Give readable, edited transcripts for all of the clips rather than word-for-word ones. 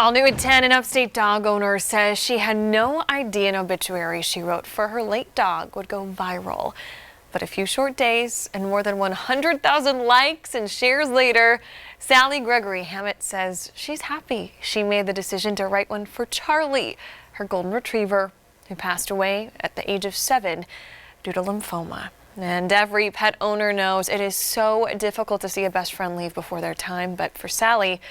All new at 10, an Upstate dog owner says she had no idea an obituary she wrote for her late dog would go viral. But a few short days and more than 100,000 likes and shares later, Sally Gregory Hammett says she's happy she made the decision to write one for Charlie, her golden retriever, who passed away at the age of 7 due to lymphoma. And every pet owner knows it is so difficult to see a best friend leave before their time, but for Sally,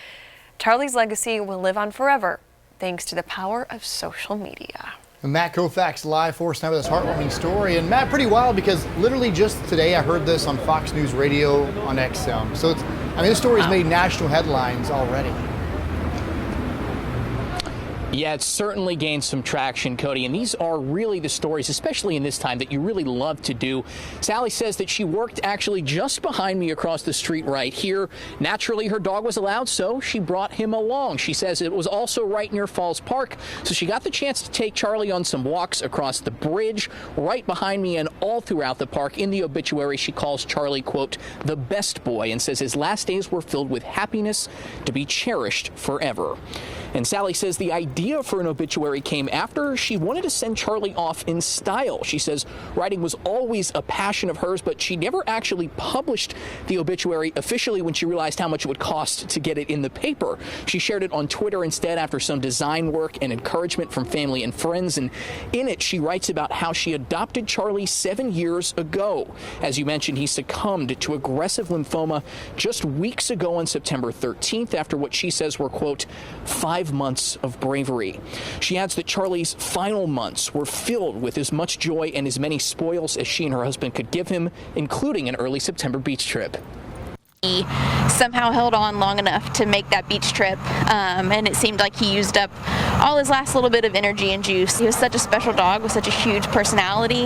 Charlie's legacy will live on forever, thanks to the power of social media. And Matt Koufax live for us now with this heartwarming story. And Matt, pretty wild because literally just today I heard this on Fox News Radio on X. So it's, this story's made national headlines already. Yeah, it's certainly gained some traction, Cody, and these are really the stories, especially in this time, that you really love to do. Sally says that she worked actually just behind me across the street right here. Naturally, her dog was allowed, so she brought him along. She says it was also right near Falls Park, so she got the chance to take Charlie on some walks across the bridge right behind me and all throughout the park. In the obituary, she calls Charlie, quote, the best boy, and says his last days were filled with happiness to be cherished forever. And Sally says the idea for an obituary came after she wanted to send Charlie off in style. She says writing was always a passion of hers, but she never actually published the obituary officially when she realized how much it would cost to get it in the paper. She shared it on Twitter instead after some design work and encouragement from family and friends. And in it, she writes about how she adopted Charlie 7 years ago. As you mentioned, he succumbed to aggressive lymphoma just weeks ago on September 13th after what she says were, quote, 5 months of bravery. She adds that Charlie's final months were filled with as much joy and as many spoils as she and her husband could give him, including an early September beach trip. He somehow held on long enough to make that beach trip, and it seemed like he used up all his last little bit of energy and juice. He was such a special dog with such a huge personality,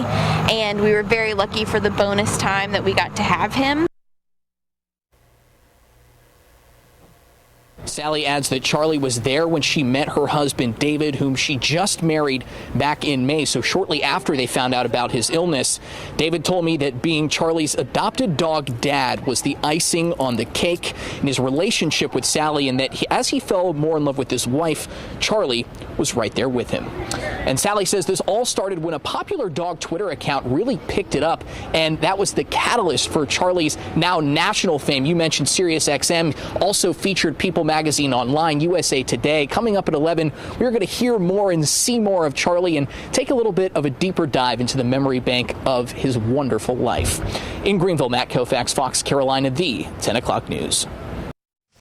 and we were very lucky for the bonus time that we got to have him. Sally adds that Charlie was there when she met her husband, David, whom she just married back in May. So shortly after they found out about his illness, David told me that being Charlie's adopted dog dad was the icing on the cake in his relationship with Sally, and that as he fell more in love with his wife, Charlie was right there with him. And Sally says this all started when a popular dog Twitter account really picked it up, and that was the catalyst for Charlie's now national fame. You mentioned SiriusXM also featured People Magazine Online, USA Today. Coming up at 11, we're going to hear more and see more of Charlie and take a little bit of a deeper dive into the memory bank of his wonderful life. In Greenville, Matt Koufax, Fox Carolina, the 10 o'clock news.